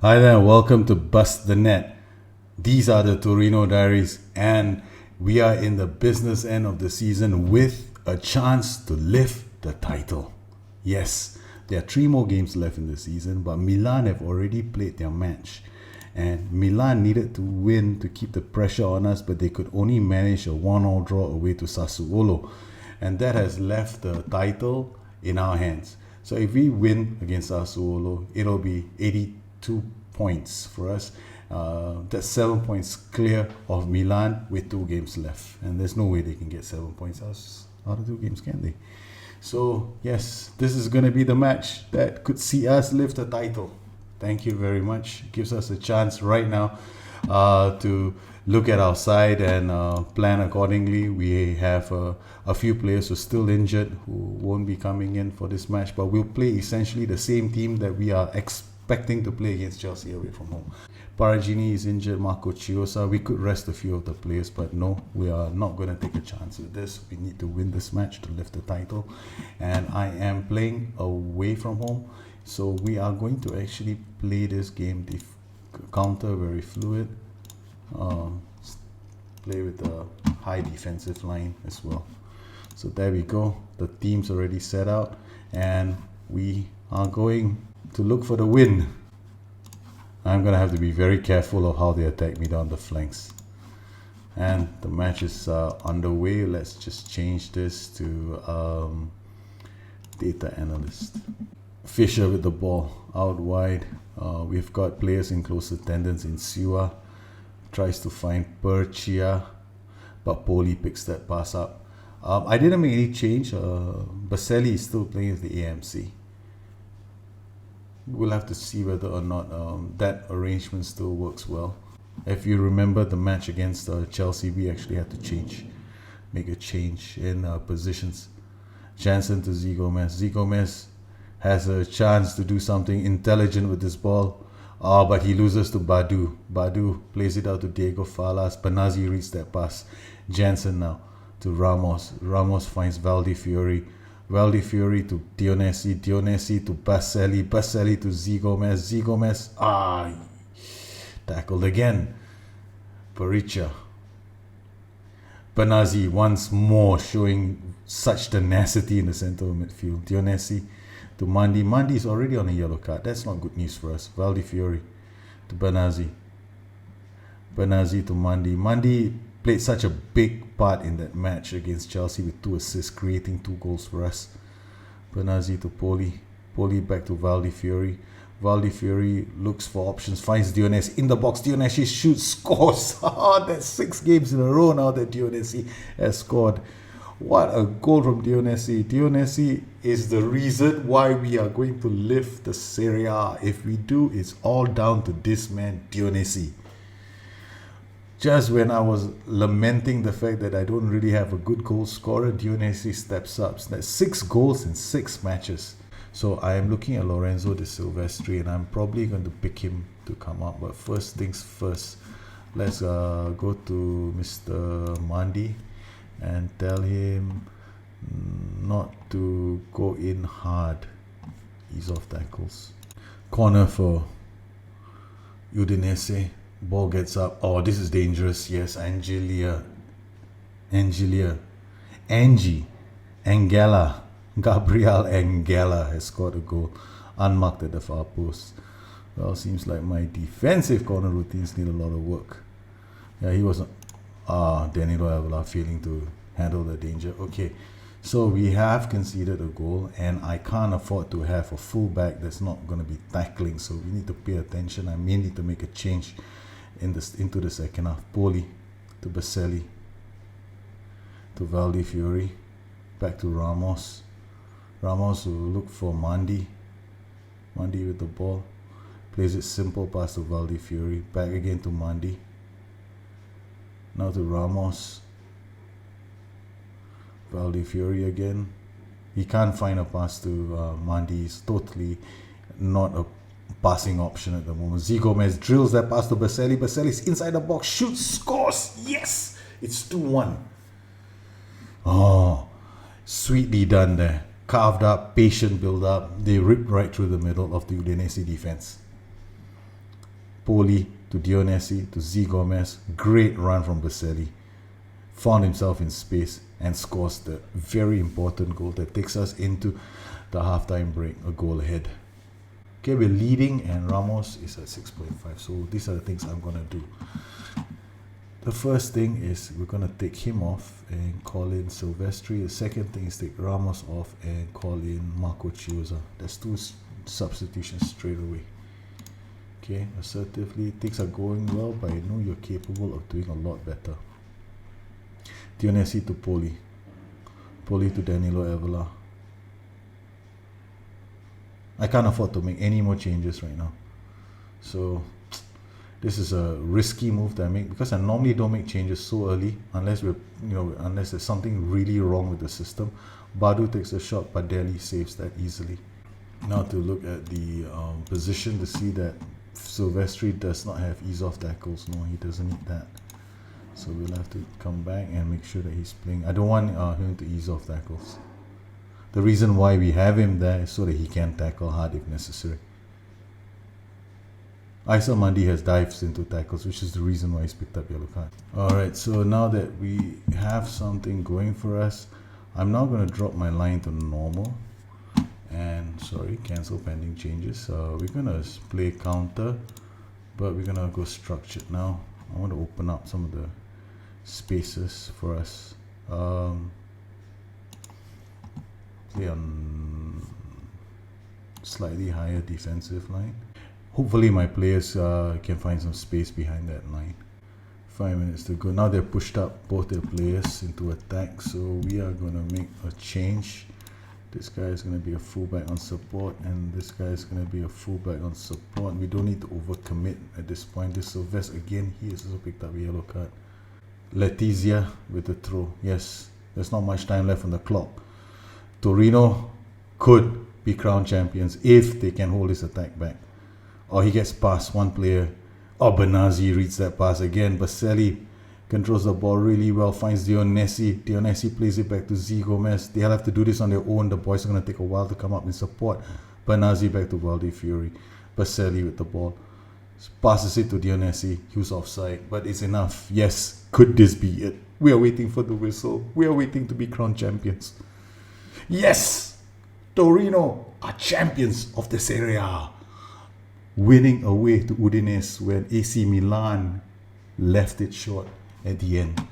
Hi there, welcome to Bust the Net. These are the Torino Diaries, and we are in the business end of the season with a chance to lift the title. Yes, there are 3 more games left in the season, but Milan have already played their match. And Milan needed to win to keep the pressure on us, but they could only manage a 1-1 draw away to Sassuolo. And that has left the title in our hands. So if we win against Sassuolo, it'll be 82 points for us. That's 7 points clear of Milan with 2 games left. And there's no way they can get 7 points out of 2 games, can they? So yes, this is going to be the match that could see us lift the title. Thank you very much. It gives us a chance right now to look at our side and plan accordingly. We have a few players who are still injured who won't be coming in for this match, but we'll play essentially the same team that we are expecting to play against Chelsea away from home. Paragini is injured, Marco Chiosa. We could rest a few of the players, but no, we are not going to take a chance with this. We need to win this match to lift the title. And I am playing away from home, so we are going to actually play this game counter very fluid. Play with a high defensive line as well. So there we go. The team's already set out, and we are going to look for the win. I'm going to have to be very careful of how they attack me down the flanks. And the match is underway. Let's just change this to data analyst. Fisher with the ball out wide. We've got players in close attendance in Siwa. Tries to find Percia, but Poli picks that pass up. I didn't make any change. Baselli is still playing as the AMC. We'll have to see whether or not that arrangement still works well. If you remember the match against Chelsea, we actually had to make a change in positions. Jansen to Z Gomez. Z Gomez has a chance to do something intelligent with this ball. But he loses to Badu. Badu plays it out to Diego Falas. Benazzi reads that pass. Jansen now to Ramos. Ramos finds Valdifiori. Valdifiori to Dionesi. Dionesi to Baselli. Baselli to Z Gomez. Z Gomez. Tackled again. Perica. Benazzi once more showing such tenacity in the center of midfield. Dionesi to Mandi. Mandi is already on a yellow card. That's not good news for us. Valdifiori to Benazzi. Benazzi to Mandi. Mandi played such a big part in that match against Chelsea with 2 assists, creating 2 goals for us. Benazzi to Poli. Poli back to Valdifiori. Valdifiori looks for options, finds Dionesi in the box. Dionesi shoots, scores. That's 6 games in a row now that Dionesi has scored. What a goal from Dionesi. Dionesi is the reason why we are going to lift the Serie A. If we do, it's all down to this man, Dionesi. Just when I was lamenting the fact that I don't really have a good goal scorer, Dionesi steps up. So that's 6 goals in 6 matches. So I am looking at Lorenzo De Silvestri, and I'm probably going to pick him to come up. But first things first, let's go to Mr. Mandi and tell him not to go in hard. Ease off tackles. Corner for Udinese. Ball gets up. Oh, this is dangerous. Yes, Angela, Angela, Gabriel Angela has scored a goal, unmarked at the far post. Well, seems like my defensive corner routines need a lot of work. Yeah, he wasn't. Danilo Avila failing to handle the danger. Okay, so we have conceded a goal, and I can't afford to have a fullback that's not going to be tackling. So we need to pay attention. I may need to make a change into the second half. Poli to Baselli to Valdifiori, back to Ramos. Ramos will look for Mandi. Mandi with the ball, plays it simple pass to Valdifiori, back again to Mandi. Now to Ramos. Valdifiori again. He can't find a pass to Mandi. He's totally not a passing option at the moment. Z Gomez drills that pass to Baselli. Baselli's inside the box, shoots, scores. Yes! It's 2-1. Oh, sweetly done there. Carved up, patient build up. They ripped right through the middle of the Udinese defense. Poli to Dionisi to Z Gomez. Great run from Baselli. Found himself in space and scores the very important goal that takes us into the halftime break, a goal ahead. Okay, we're leading and Ramos is at 6.5. So these are the things I'm going to do. The first thing is we're going to take him off and call in Silvestri. The second thing is take Ramos off and call in Marco Chiusa. That's two substitutions straight away. Okay, assertively, things are going well, but I know you're capable of doing a lot better. Dionisi to Poli. Poli to Danilo Evela. I can't afford to make any more changes right now. So this is a risky move that I make because I normally don't make changes so early unless unless there's something really wrong with the system. Badu takes a shot, but Delhi saves that easily. Now to look at the position to see that Silvestri does not have ease-off tackles. No, he doesn't need that. So we'll have to come back and make sure that he's playing. I don't want him to ease off tackles. The reason why we have him there is so that he can tackle hard if necessary. Aisa Mandi has dives into tackles, which is the reason why he's picked up yellow card. Alright, so now that we have something going for us, I'm now going to drop my line to normal. And cancel pending changes. We're going to play counter, but we're going to go structured now. I want to open up some of the spaces for us. Play on slightly higher defensive line. Hopefully my players can find some space behind that line. 5 minutes to go. Now they're pushed up both their players into attack, so we are going to make a change. This guy is going to be a fullback on support, and this guy is going to be a fullback on support. We don't need to overcommit at this point. This Sylvester again, he has also picked up a yellow card. Letizia with the throw. Yes, there's not much time left on the clock. Torino could be crowned champions if they can hold his attack back. Or he gets past one player. Or Benazzi reads that pass again. Baselli controls the ball really well, finds Dionisi. Dionisi plays it back to Z Gomez. They'll have to do this on their own. The boys are going to take a while to come up in support. Benazzi back to Valdi Fury. Baselli with the ball. Passes it to Dionisi. He was offside, but it's enough. Yes, could this be it? We are waiting for the whistle. We are waiting to be crowned champions. Yes! Torino are champions of the Serie A. Winning away to Udinese when AC Milan left it short at the end.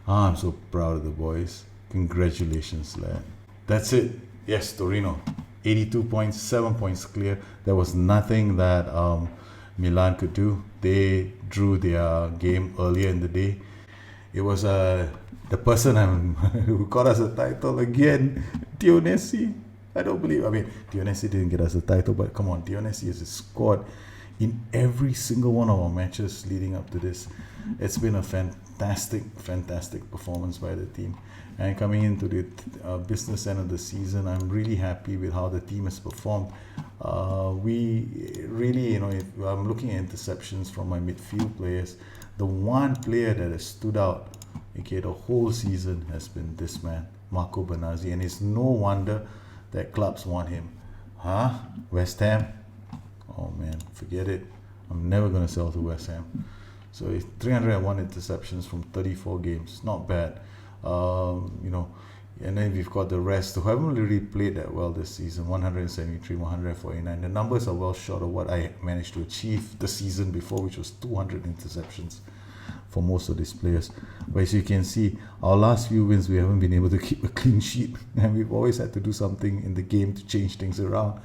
I'm so proud of the boys. Congratulations, lad. That's it. Yes, Torino. 82 points, 7 points clear. There was nothing that Milan could do. They drew their game earlier in the day. It was the person who got us a title again, Dionisi. I don't believe. Dionisi didn't get us a title, but come on, Dionisi has scored in every single one of our matches leading up to this. It's been a fantastic performance by the team. And coming into the business end of the season, I'm really happy with how the team has performed. We really, if I'm looking at interceptions from my midfield players, the one player that has stood out, the whole season has been this man, Marco Benazzi, and it's no wonder that clubs want him. West Ham? Oh man, forget it. I'm never going to sell to West Ham. So it's 301 interceptions from 34 games. Not bad. And then we've got the rest who haven't really played that well this season. 173, 149. The numbers are well short of what I managed to achieve the season before, which was 200 interceptions for most of these players. But as you can see, our last few wins, we haven't been able to keep a clean sheet. And we've always had to do something in the game to change things around.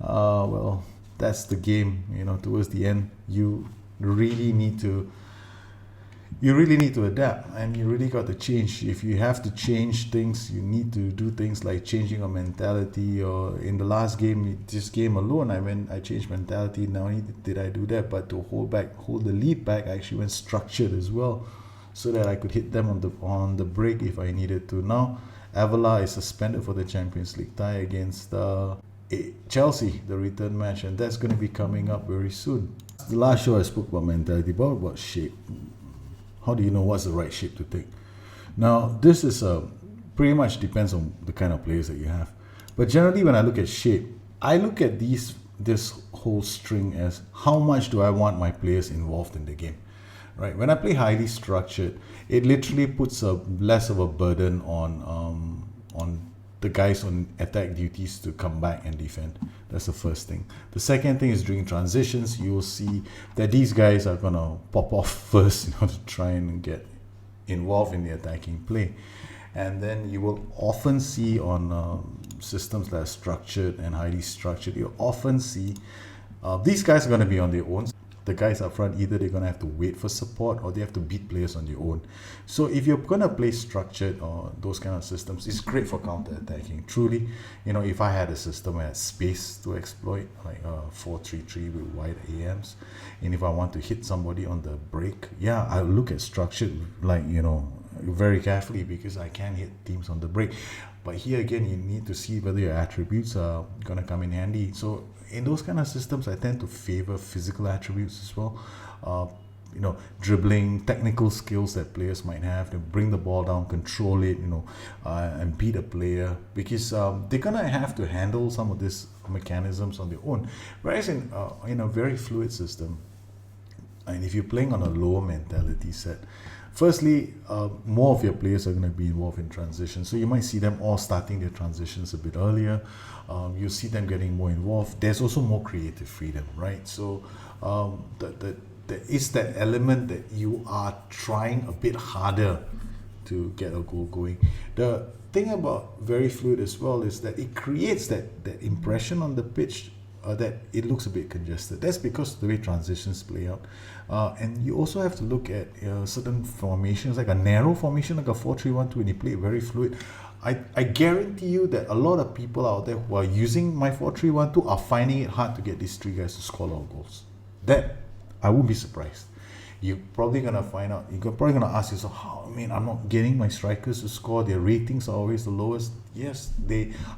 Well, that's the game. Towards the end, you really need to adapt, and you really got to change. If you have to change things, you need to do things like changing your mentality. Or in the last game, this game alone, I changed mentality. Not only did I do that, but to hold the lead back, I actually went structured as well, so that I could hit them on the break if I needed to. Now Avila is suspended for the Champions League tie against Chelsea, the return match, and that's going to be coming up very soon. The last show I spoke about mentality, but about shape. How do you know what's the right shape to take? Now, this is pretty much depends on the kind of players that you have. But generally, when I look at shape, I look at this whole string as how much do I want my players involved in the game. Right. When I play highly structured, it literally puts a less of a burden on the guys on attack duties to come back and defend. That's the first thing. The second thing is during transitions, you will see that these guys are gonna pop off first in order to try and get involved in the attacking play. And then you will often see on systems that are structured and highly structured, you often see these guys are going to be on their own. The guys up front, either they're going to have to wait for support or they have to beat players on their own. So if you're going to play structured or those kind of systems, it's great for counter-attacking. Truly, if I had a system where I had space to exploit, like 4-3-3 with wide AMs, and if I want to hit somebody on the break, yeah, I'll look at structured, like, very carefully, because I can hit teams on the break. But here again, you need to see whether your attributes are going to come in handy. So in those kind of systems, I tend to favor physical attributes as well. Dribbling, technical skills that players might have to bring the ball down, control it, and beat a player, because they're gonna have to handle some of these mechanisms on their own. Whereas in a very fluid system, and if you're playing on a lower mentality set, firstly, more of your players are going to be involved in transition. So you might see them all starting their transitions a bit earlier. You'll see them getting more involved. There's also more creative freedom, right? So there is that element that you are trying a bit harder to get a goal going. The thing about very fluid as well is that it creates that impression on the pitch that it looks a bit congested. That's because of the way transitions play out. And you also have to look at certain formations, like a narrow formation, like a 4-3-1-2, and you play it very fluid. I guarantee you that a lot of people out there who are using my 4-3-1-2 are finding it hard to get these three guys to score a lot of goals. That, I won't be surprised. You're probably going to find out, you're probably going to ask yourself, I'm not getting my strikers to score. Their ratings are always the lowest. Yes,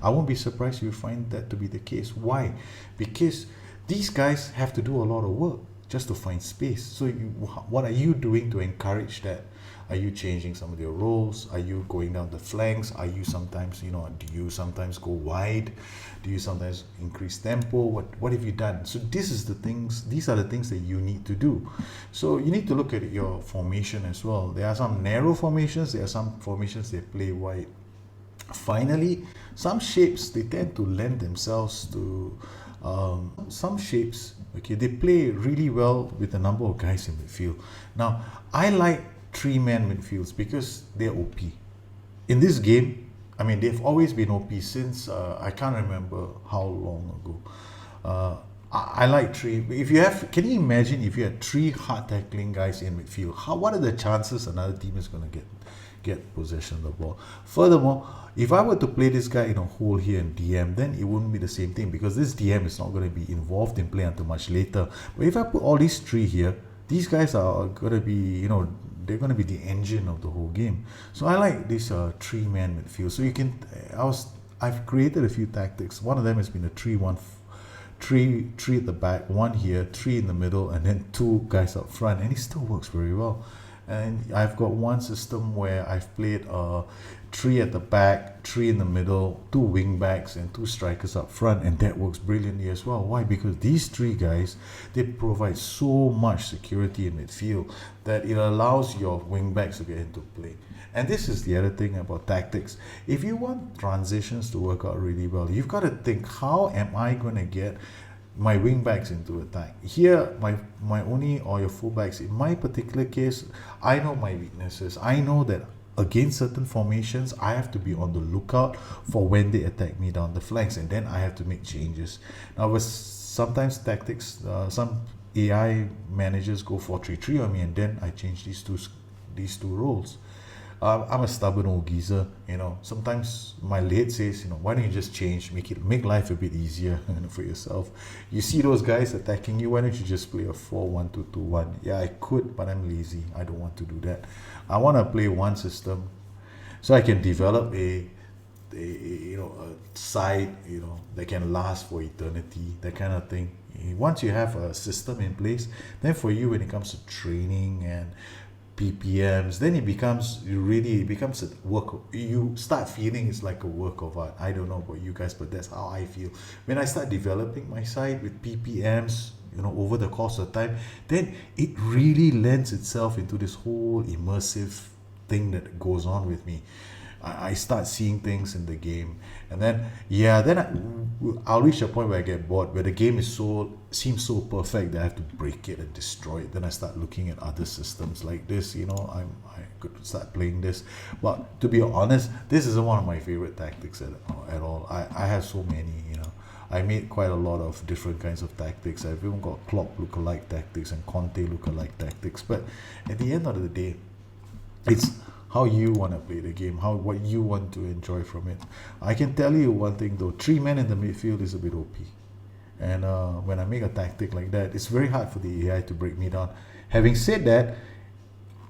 I won't be surprised if you find that to be the case. Why? Because these guys have to do a lot of work just to find space. So what are you doing to encourage that? Are you changing some of your roles? Are you going down the flanks? Are you sometimes, do you sometimes go wide? Do you sometimes increase tempo? What have you done? So these are the things that you need to do. So you need to look at your formation as well. There are some narrow formations, there are some formations that play wide. Finally, some shapes, they tend to lend themselves to some shapes, they play really well with a number of guys in midfield. Now, I like 3-man midfields because they're OP. In this game, they've always been OP since I can't remember how long ago. I like three. Can you imagine if you had three hard tackling guys in midfield? What are the chances another team is going to get possession of the ball? Furthermore, if I were to play this guy in a hole here in DM, then it wouldn't be the same thing, because this DM is not going to be involved in play until much later. But if I put all these three here, these guys are going to be, they're going to be the engine of the whole game. So I like this 3-man midfield. So you can, I've created a few tactics. One of them has been a 3-1, three at the back, one here, 3 in the middle, and then 2 guys up front, and it still works very well. And I've got one system where I've played 3 at the back, 3 in the middle, 2 wing backs, and 2 strikers up front, and that works brilliantly as well. Why? Because these 3 guys, they provide so much security in midfield that it allows your wing backs to get into play. And this is the other thing about tactics. If you want transitions to work out really well, you've got to think, how am I going to get my wing backs into attack? Here, my only, or your full backs, in my particular case, I know my weaknesses. I know that against certain formations, I have to be on the lookout for when they attack me down the flanks, and then I have to make changes. Now, with sometimes tactics, some AI managers go 4-3-3 on me, and then I change these two roles. I'm a stubborn old geezer, sometimes my late says, why don't you just change, make life a bit easier for yourself. You see those guys attacking you, why don't you just play a 4-1-2-2-1? Yeah, I could, but I'm lazy. I don't want to do that. I want to play one system so I can develop a side, that can last for eternity, that kind of thing. Once you have a system in place, then for you, when it comes to training and PPMs, then it becomes a work. You start feeling it's like a work of art. I don't know about you guys, but that's how I feel. When I start developing my site with PPMs, over the course of time, then it really lends itself into this whole immersive thing that goes on with me. I start seeing things in the game, and then I'll reach a point where I get bored, where the game seems so perfect that I have to break it and destroy it. Then I start looking at other systems like this. I could start playing this. But to be honest, this isn't one of my favorite tactics at all. I have so many. I made quite a lot of different kinds of tactics. I've even got Klopp lookalike tactics and Conte lookalike tactics. But at the end of the day, it's how you want to play the game, what you want to enjoy from it. I can tell you one thing though, 3 men in the midfield is a bit OP. And when I make a tactic like that, it's very hard for the AI to break me down. Having said that,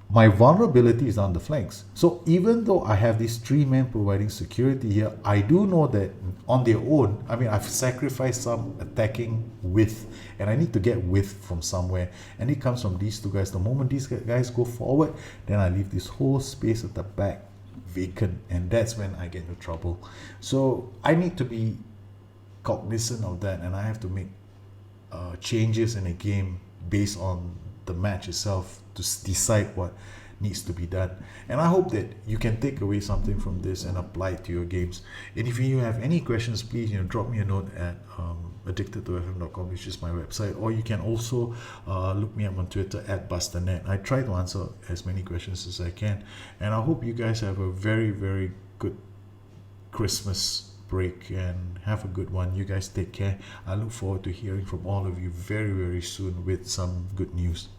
my vulnerability is on the flanks. So even though I have these 3 men providing security here, I do know that on their own, I've sacrificed some attacking width, and I need to get width from somewhere, and it comes from these 2 guys. The moment these guys go forward, then I leave this whole space at the back vacant, and that's when I get into trouble. So I need to be cognizant of that, and I have to make changes in a game based on the match itself to decide what needs to be done. And I hope that you can take away something from this and apply it to your games. And if you have any questions, please drop me a note at addictedtofm.com, which is my website, or you can also look me up on Twitter at busternet. I try to answer as many questions as I can, and I hope you guys have a very, very good Christmas break and have a good one. You guys take care. I look forward to hearing from all of you very, very soon with some good news.